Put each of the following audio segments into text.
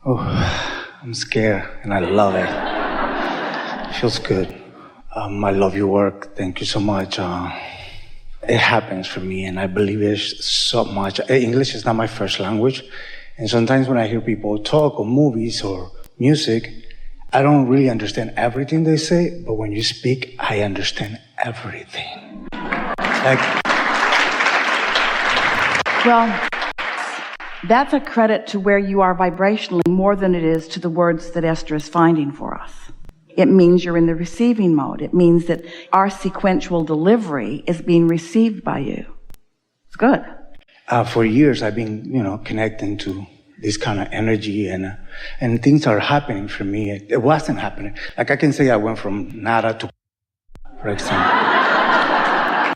Oh, I'm scared, and I love it. It feels good. I love your work. Thank you so much. It happens for me, and I believe it so much. English is not my first language, and sometimes when I hear people talk or movies or music, I don't really understand everything they say, but when you speak, I understand everything. Well, that's a credit to where you are vibrationally more than it is to the words that Esther is finding for us. It means you're in the receiving mode. It means that our sequential delivery is being received by you. It's good. For years, I've been, connecting to this kind of energy, and things are happening for me. It wasn't happening. Like I can say I went from nada to, for example.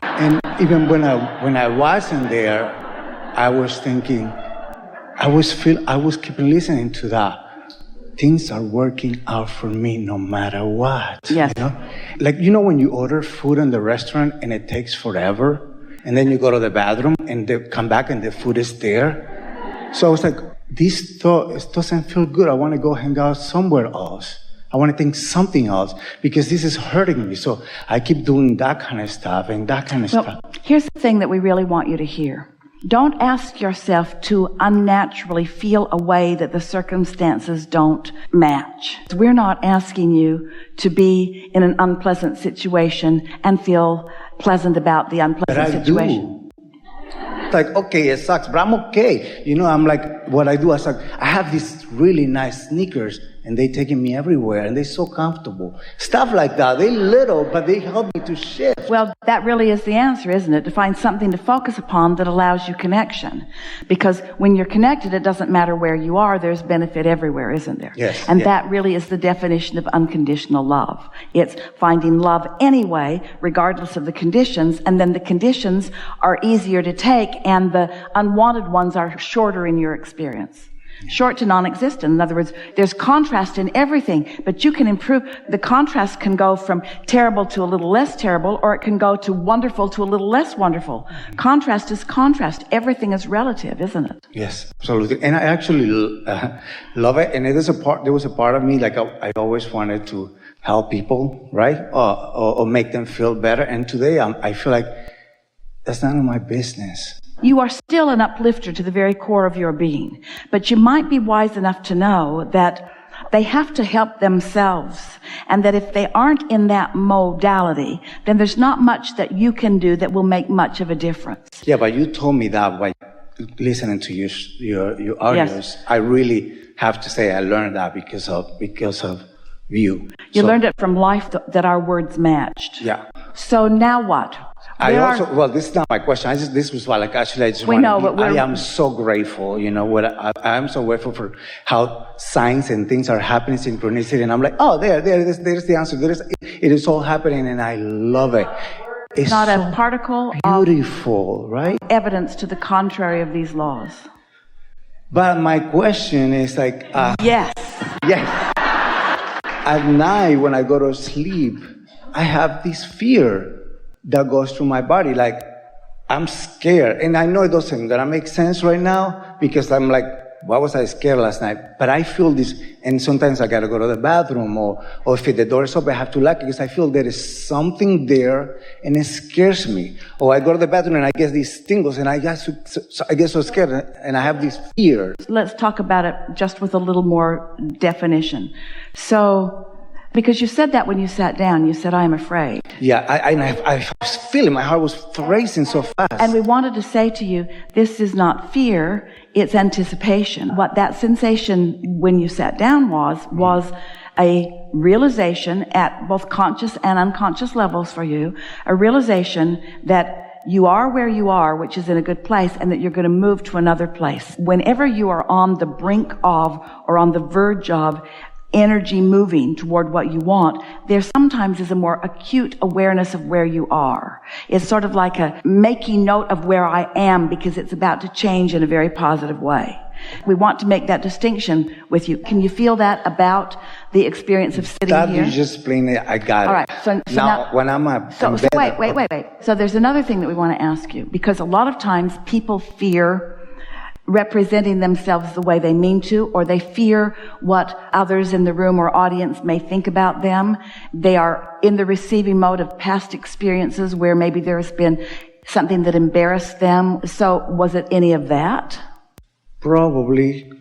And even when I wasn't there, I was thinking, I was keeping listening to that. Things are working out for me no matter what. Yes. Like, when you order food in the restaurant and it takes forever, and then you go to the bathroom and they come back and the food is there. So I was like, this doesn't feel good. I want to go hang out somewhere else. I want to think something else because this is hurting me. So I keep doing that kind of stuff and that kind of stuff. Here's the thing that we really want you to hear. Don't ask yourself to unnaturally feel a way that the circumstances don't match. We're not asking you to be in an unpleasant situation and feel pleasant about the unpleasant situation. Do. Like, okay, it sucks, but I'm okay. I'm like, what I do, I have these really nice sneakers, and they taking me everywhere, and they're so comfortable. Stuff like that. They're little, but they help me to shift. Well, that really is the answer, isn't it? To find something to focus upon that allows you connection. Because when you're connected, it doesn't matter where you are. There's benefit everywhere, isn't there? Yes. And that really is the definition of unconditional love. It's finding love anyway, regardless of the conditions, and then the conditions are easier to take, and the unwanted ones are shorter in your experience. Short to non-existent. In other words, there's contrast in everything, but you can improve. The contrast can go from terrible to a little less terrible, or it can go to wonderful to a little less wonderful. Contrast is contrast. Everything is relative, isn't it? Yes, absolutely. And I actually love it. And there was a part of me, like I always wanted to help people, right? Or make them feel better. And today I feel like that's none of my business. You are still an uplifter to the very core of your being, but you might be wise enough to know that they have to help themselves, and that if they aren't in that modality, then there's not much that you can do that will make much of a difference. Yeah, but you told me that by listening to your audios. Yes. I really have to say I learned that because of you. You learned it from life that our words matched. Yeah. So now what? This is not my question. I am so grateful. I am so grateful for how science and things are happening, synchronicity, and I'm like, there's the answer. It is all happening, and I love it. It's not so a particle beautiful, right? Evidence to the contrary of these laws. But my question is like, yes. At night when I go to sleep, I have this fear that goes through my body. Like, I'm scared. And I know it doesn't gonna make sense right now because I'm like, why was I scared last night? But I feel this, and sometimes I gotta go to the bathroom, or if the door is open, I have to lock it because I feel there is something there and it scares me. Or I go to the bathroom and I get these tingles and I get so scared and I have this fear. Let's talk about it just with a little more definition. So, because you said that when you sat down, you said, I am afraid. Yeah, I was feeling, my heart was racing so fast. And we wanted to say to you, this is not fear, it's anticipation. What that sensation when you sat down was a realization at both conscious and unconscious levels for you, a realization that you are where you are, which is in a good place, and that you're going to move to another place. Whenever you are on the brink of or on the verge of energy moving toward what you want, there sometimes is a more acute awareness of where you are. It's sort of like a making note of where I am because it's about to change in a very positive way. We want to make that distinction with you. Can you feel that about the experience of sitting here? That you just explained it, I got it. All right. So now when I'm wait. So there's another thing that we want to ask you, because a lot of times people fear representing themselves the way they mean to, or they fear what others in the room or audience may think about them. They are in the receiving mode of past experiences where maybe there has been something that embarrassed them. So was it any of that? Probably.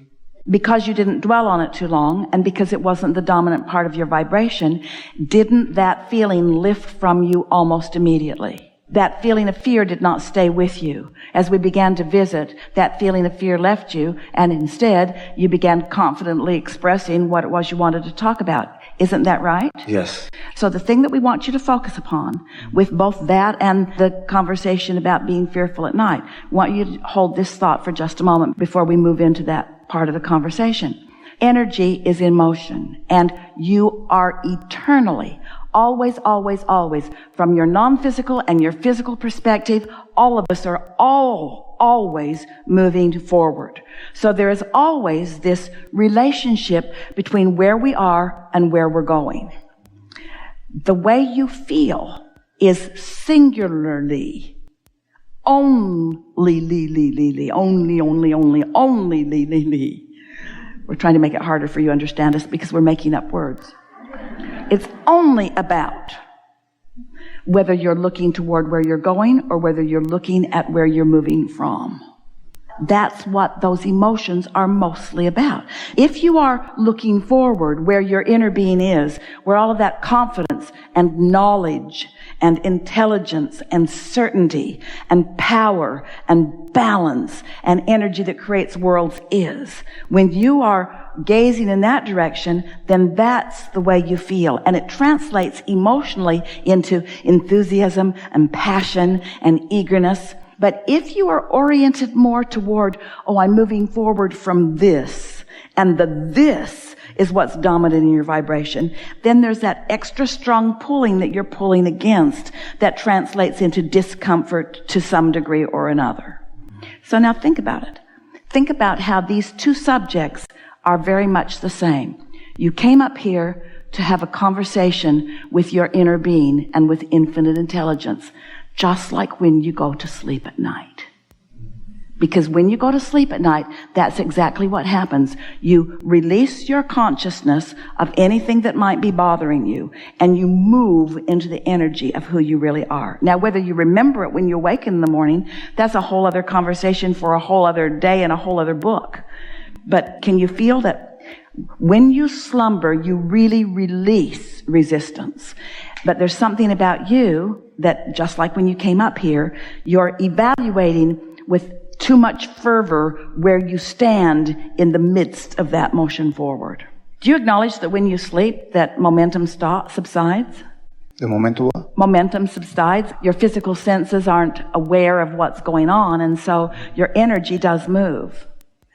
Because you didn't dwell on it too long, and because it wasn't the dominant part of your vibration, didn't that feeling lift from you almost immediately? That feeling of fear did not stay with you. As we began to visit, that feeling of fear left you, and instead you began confidently expressing what it was you wanted to talk about. Isn't that right? Yes. So the thing that we want you to focus upon with both that and the conversation about being fearful at night, I want you to hold this thought for just a moment before we move into that part of the conversation. Energy is in motion, and you are eternally, always, always, always, from your non-physical and your physical perspective, all of us are always moving forward. So there is always this relationship between where we are and where we're going. The way you feel is singularly only. We're trying to make it harder for you to understand us because we're making up words. It's only about whether you're looking toward where you're going or whether you're looking at where you're moving from. That's what those emotions are mostly about. If you are looking forward where your inner being is, where all of that confidence and knowledge and intelligence and certainty and power and balance and energy that creates worlds is, when you are gazing in that direction, then that's the way you feel. And it translates emotionally into enthusiasm and passion and eagerness. But if you are oriented more toward, I'm moving forward from this, and this is what's dominant in your vibration, then there's that extra strong pulling that you're pulling against that translates into discomfort to some degree or another. So now think about it. Think about how these two subjects are very much the same. You came up here to have a conversation with your inner being and with infinite intelligence, just like when you go to sleep at night. Because when you go to sleep at night, that's exactly what happens. You release your consciousness of anything that might be bothering you, and you move into the energy of who you really are. Now, whether you remember it when you wake in the morning, that's a whole other conversation for a whole other day and a whole other book. But can you feel that when you slumber, you really release resistance? But there's something about you that, just like when you came up here, you're evaluating with too much fervor where you stand in the midst of that motion forward. Do you acknowledge that when you sleep, that momentum subsides? The momentum what? Momentum subsides. Your physical senses aren't aware of what's going on, and so your energy does move.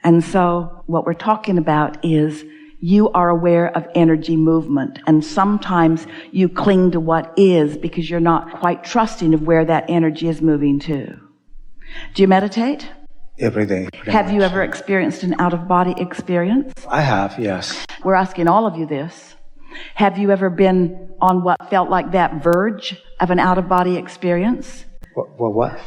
And so what we're talking about is you are aware of energy movement, and sometimes you cling to what is because you're not quite trusting of where that energy is moving to. Do you meditate? Every day. Have you ever experienced an out-of-body experience? I have, yes. We're asking all of you this. Have you ever been on what felt like that verge of an out-of-body experience? What?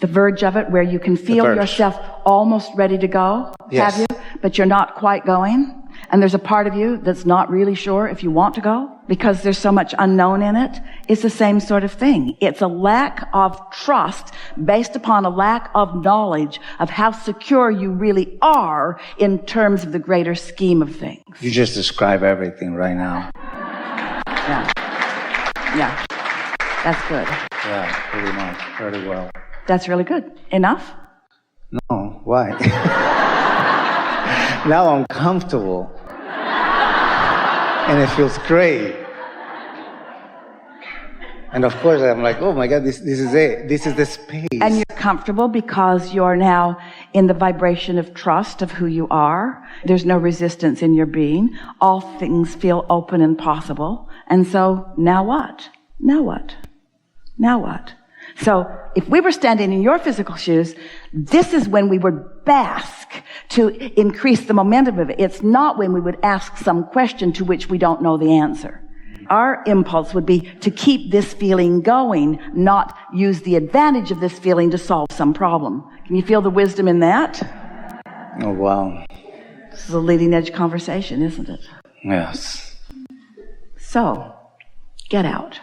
The verge of it, where you can feel yourself almost ready to go? Yes. Have you? But you're not quite going? And there's a part of you that's not really sure if you want to go because there's so much unknown in it. It's the same sort of thing. It's a lack of trust based upon a lack of knowledge of how secure you really are in terms of the greater scheme of things. You just describe everything right now. Yeah. That's good. Yeah, pretty much. Very well. That's really good. Enough? No, why? Now I'm comfortable. And it feels great. And of course I'm like, oh my God, this is it. This is the space. And you're comfortable because you're now in the vibration of trust of who you are. There's no resistance in your being. All things feel open and possible. And so now what? Now what? Now what? So if we were standing in your physical shoes, this is when we would bask to increase the momentum of it. It's not when we would ask some question to which we don't know the answer. Our impulse would be to keep this feeling going, not use the advantage of this feeling to solve some problem. Can you feel the wisdom in that? Oh, wow. This is a leading edge conversation, isn't it? Yes. So, get out.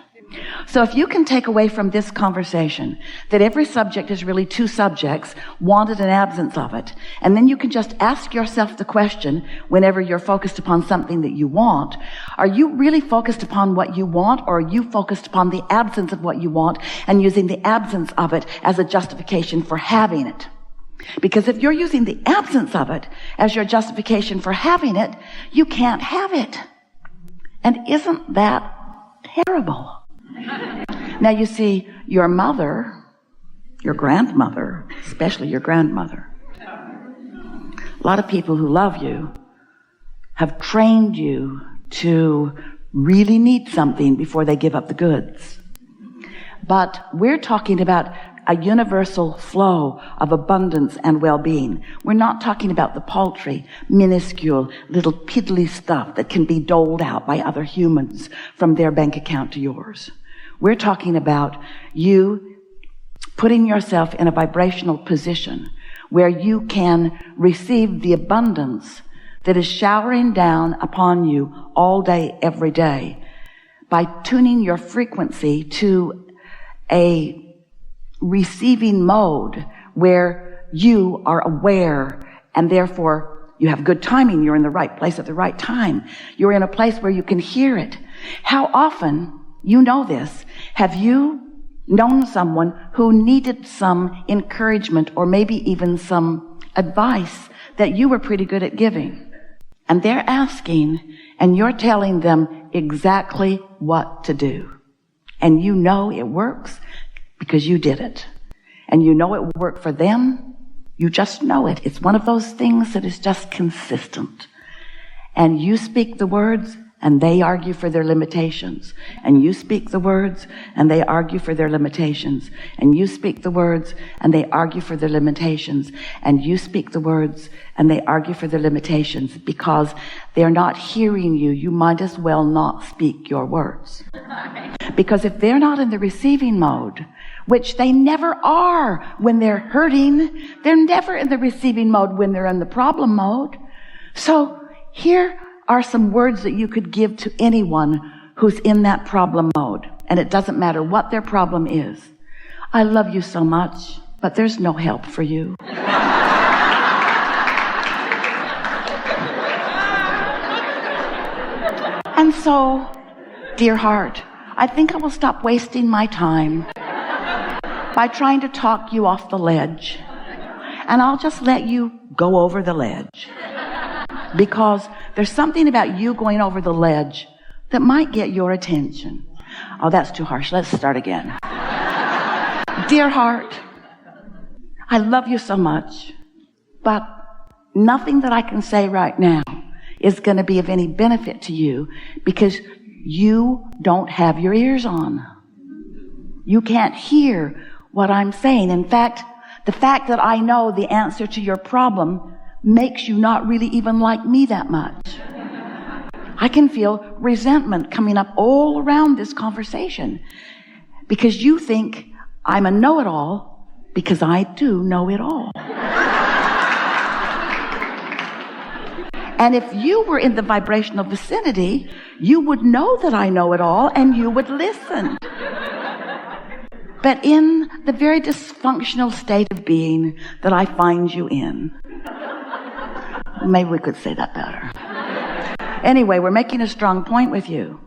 So if you can take away from this conversation that every subject is really two subjects, wanted and absence of it, and then you can just ask yourself the question whenever you're focused upon something that you want, are you really focused upon what you want, or are you focused upon the absence of what you want and using the absence of it as a justification for having it? Because if you're using the absence of it as your justification for having it, you can't have it. And isn't that terrible? Now you see, your mother, your grandmother, especially your grandmother, a lot of people who love you have trained you to really need something before they give up the goods. But we're talking about a universal flow of abundance and well-being. We're not talking about the paltry, minuscule, little piddly stuff that can be doled out by other humans from their bank account to yours. We're talking about you putting yourself in a vibrational position where you can receive the abundance that is showering down upon you all day, every day, by tuning your frequency to a receiving mode where you are aware, and therefore you have good timing. You're in the right place at the right time. You're in a place where you can hear it. How often, you know this, have you known someone who needed some encouragement or maybe even some advice that you were pretty good at giving? And they're asking, and you're telling them exactly what to do. And you know it works because you did it. And you know it will work for them. You just know it. It's one of those things that is just consistent. And you speak the words, and they argue for their limitations. And you speak the words, and they argue for their limitations. And you speak the words, and they argue for their limitations. And you speak the words, and they argue for their limitations. Because they're not hearing you, you might as well not speak your words. Because if they're not in the receiving mode, which they never are when they're hurting, they're never in the receiving mode when they're in the problem mode. So here are some words that you could give to anyone who's in that problem mode. And it doesn't matter what their problem is. I love you so much, but there's no help for you. And so, dear heart, I think I will stop wasting my time by trying to talk you off the ledge. And I'll just let you go over the ledge. Because there's something about you going over the ledge that might get your attention. Oh, that's too harsh. Let's start again. Dear heart, I love you so much, but nothing that I can say right now is going to be of any benefit to you because you don't have your ears on. You can't hear what I'm saying. In fact, the fact that I know the answer to your problem makes you not really even like me that much. I can feel resentment coming up all around this conversation because you think I'm a know-it-all because I do know it all. And if you were in the vibrational vicinity, you would know that I know it all and you would listen. But in the very dysfunctional state of being that I find you in, maybe we could say that better. Anyway, we're making a strong point with you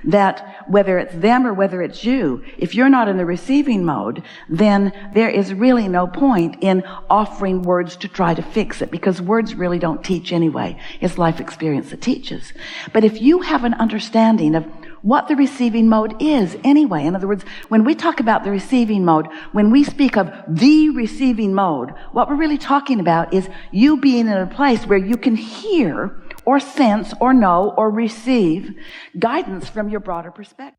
that whether it's them or whether it's you, if you're not in the receiving mode, then there is really no point in offering words to try to fix it because words really don't teach anyway. It's life experience that teaches. But if you have an understanding of what the receiving mode is anyway, in other words, when we talk about the receiving mode, when we speak of the receiving mode, what we're really talking about is you being in a place where you can hear or sense or know or receive guidance from your broader perspective.